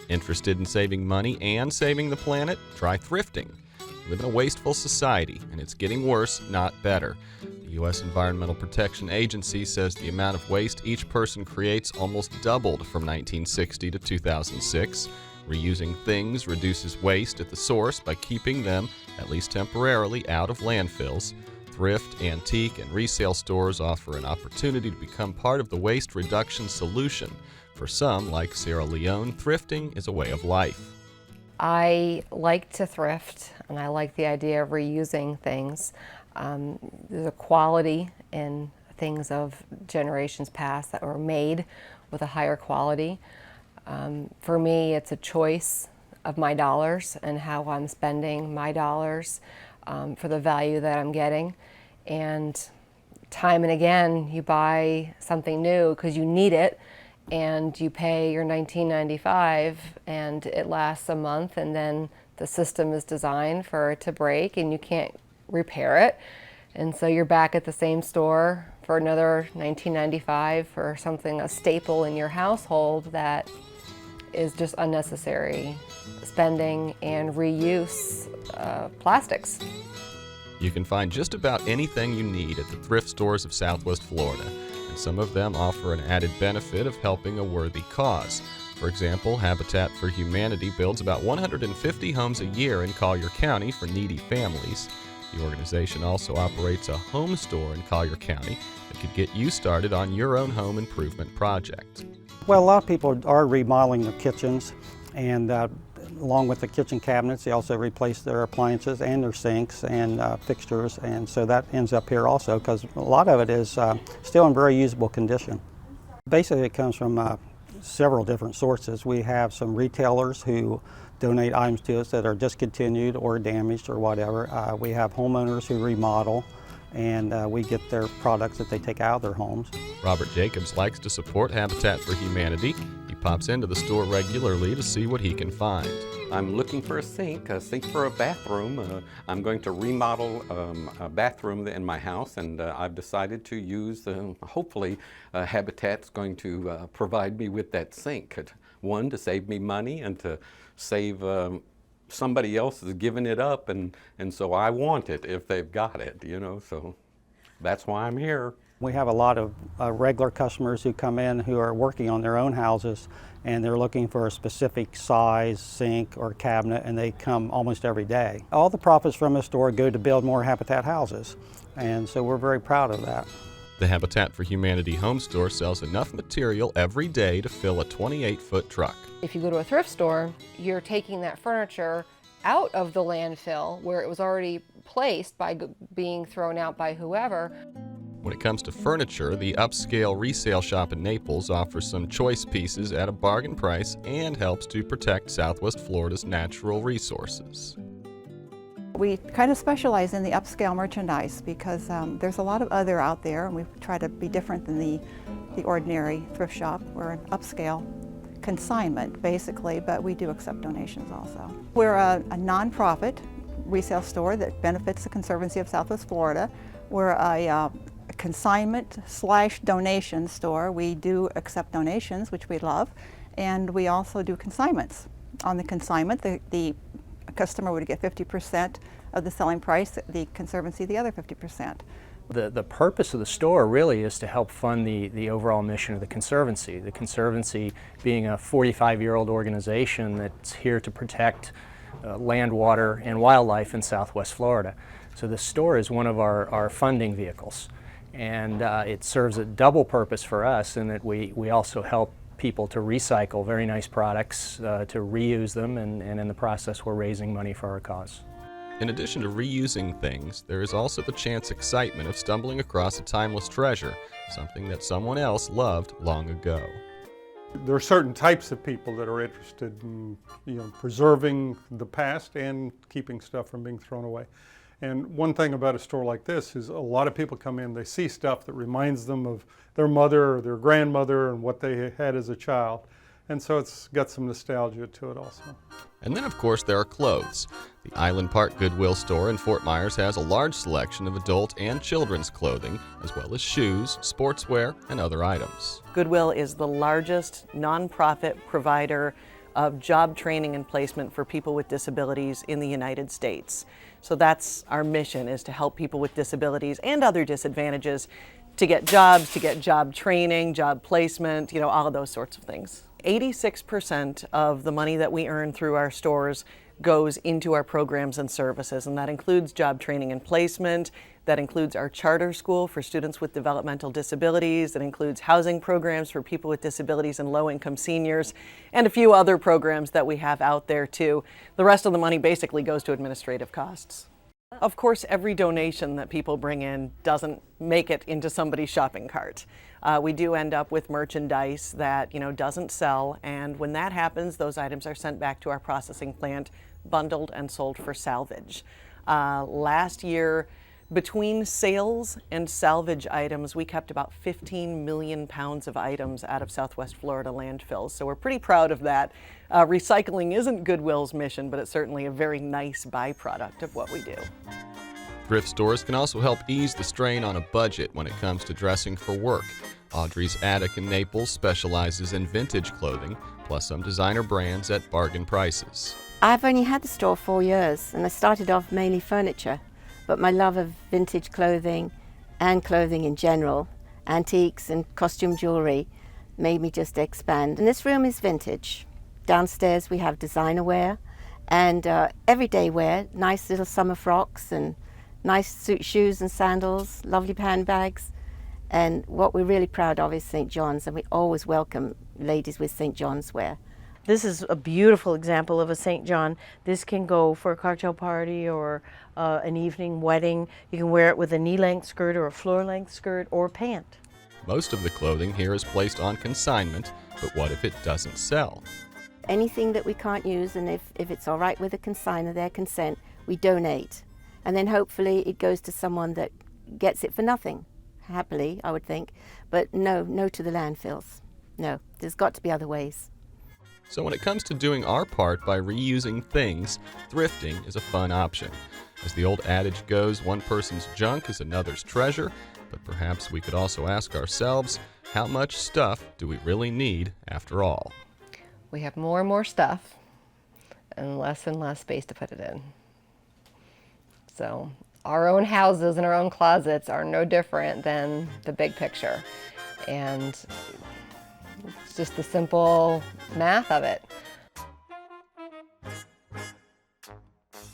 Interested in saving money and saving the planet? Try thrifting. We live in a wasteful society, and it's getting worse, not better. The U.S. Environmental Protection Agency says the amount of waste each person creates almost doubled from 1960 to 2006. Reusing things reduces waste at the source by keeping them, at least temporarily, out of landfills. Thrift, antique, and resale stores offer an opportunity to become part of the waste reduction solution. For some, like Sarah Leone, thrifting is a way of life. I like to thrift, and I like the idea of reusing things. There's a quality in things of generations past that were made with a higher quality. For me, it's a choice of my dollars and how I'm spending my dollars for the value that I'm getting. And time and again, you buy something new because you need it, and you pay your $19.95 and it lasts a month, and then the system is designed for it to break and you can't repair it. And so you're back at the same store for another $19.95 for something, a staple in your household that is just unnecessary spending and reuse plastics. You can find just about anything you need at the thrift stores of Southwest Florida. Some of them offer an added benefit of helping a worthy cause. For example, Habitat for Humanity builds about 150 homes a year in Collier County for needy families. The organization also operates a home store in Collier County that could get you started on your own home improvement project. Well, a lot of people are remodeling their kitchens, and along with the kitchen cabinets, they also replace their appliances and their sinks and fixtures, and so that ends up here also because a lot of it is still in very usable condition. Basically, it comes from several different sources. We have some retailers who donate items to us that are discontinued or damaged or whatever. We have homeowners who remodel, and we get their products that they take out of their homes. Robert Jacobs likes to support Habitat for Humanity. He pops into the store regularly to see what he can find. I'm looking for a sink for a bathroom. I'm going to remodel a bathroom in my house, and I've decided to use, hopefully, Habitat's going to provide me with that sink. One, to save me money, and to save somebody else is giving it up, and so I want it if they've got it, so that's why I'm here. We have a lot of regular customers who come in who are working on their own houses, and they're looking for a specific size sink or cabinet, and they come almost every day. All the profits from the store go to build more Habitat houses, and so we're very proud of that. The Habitat for Humanity home store sells enough material every day to fill a 28-foot truck. If you go to a thrift store, you're taking that furniture out of the landfill where it was already placed by being thrown out by whoever. When it comes to furniture, the upscale resale shop in Naples offers some choice pieces at a bargain price and helps to protect Southwest Florida's natural resources. We kind of specialize in the upscale merchandise because there's a lot of other out there, and we try to be different than the ordinary thrift shop. We're an upscale consignment, basically, but we do accept donations also. We're a nonprofit resale store that benefits the Conservancy of Southwest Florida. We're a consignment/donation store. We do accept donations, which we love, and we also do consignments. On the consignment, the customer would get 50% of the selling price, the Conservancy the other 50%. The purpose of the store really is to help fund the overall mission of the Conservancy. The Conservancy being a 45-year-old organization that's here to protect land, water, and wildlife in Southwest Florida. So the store is one of our funding vehicles, and it serves a double purpose for us in that we also help people to recycle very nice products, to reuse them, and in the process we're raising money for our cause. In addition to reusing things, there is also the chance excitement of stumbling across a timeless treasure, something that someone else loved long ago. There are certain types of people that are interested in preserving the past and keeping stuff from being thrown away. And one thing about a store like this is a lot of people come in, they see stuff that reminds them of their mother or their grandmother and what they had as a child. And so it's got some nostalgia to it also. And then, of course, there are clothes. The Island Park Goodwill store in Fort Myers has a large selection of adult and children's clothing, as well as shoes, sportswear, and other items. Goodwill is the largest nonprofit provider of job training and placement for people with disabilities in the United States. So that's our mission, is to help people with disabilities and other disadvantages to get jobs, to get job training, job placement, you know, all of those sorts of things. 86% of the money that we earn through our stores goes into our programs and services, and that includes job training and placement, that includes our charter school for students with developmental disabilities, that includes housing programs for people with disabilities and low-income seniors, and a few other programs that we have out there too. The rest of the money basically goes to administrative costs. Of course, every donation that people bring in doesn't make it into somebody's shopping cart. We do end up with merchandise that, you know, doesn't sell, and when that happens, those items are sent back to our processing plant, bundled and sold for salvage. Last year, between sales and salvage items, we kept about 15 million pounds of items out of Southwest Florida landfills, so we're pretty proud of that. Recycling isn't Goodwill's mission, but it's certainly a very nice byproduct of what we do. Thrift stores can also help ease the strain on a budget when it comes to dressing for work. Audrey's Attic in Naples specializes in vintage clothing, plus some designer brands at bargain prices. I've only had the store 4 years, and I started off mainly furniture, but my love of vintage clothing and clothing in general, antiques and costume jewelry, made me just expand. And this room is vintage. Downstairs we have designer wear and everyday wear, nice little summer frocks and nice suit shoes and sandals, lovely handbags. And what we're really proud of is St. John's, and we always welcome ladies with St. John's wear. This is a beautiful example of a St. John. This can go for a cocktail party or an evening wedding. You can wear it with a knee-length skirt or a floor-length skirt or pant. Most of the clothing here is placed on consignment, but what if it doesn't sell? Anything that we can't use, and if it's all right with the consignor, their consent, we donate. And then hopefully it goes to someone that gets it for nothing, happily, I would think. But no to the landfills. No, there's got to be other ways. So when it comes to doing our part by reusing things, thrifting is a fun option. As the old adage goes, one person's junk is another's treasure, but perhaps we could also ask ourselves, how much stuff do we really need after all? We have more and more stuff and less space to put it in. So our own houses and our own closets are no different than the big picture. And it's just the simple math of it.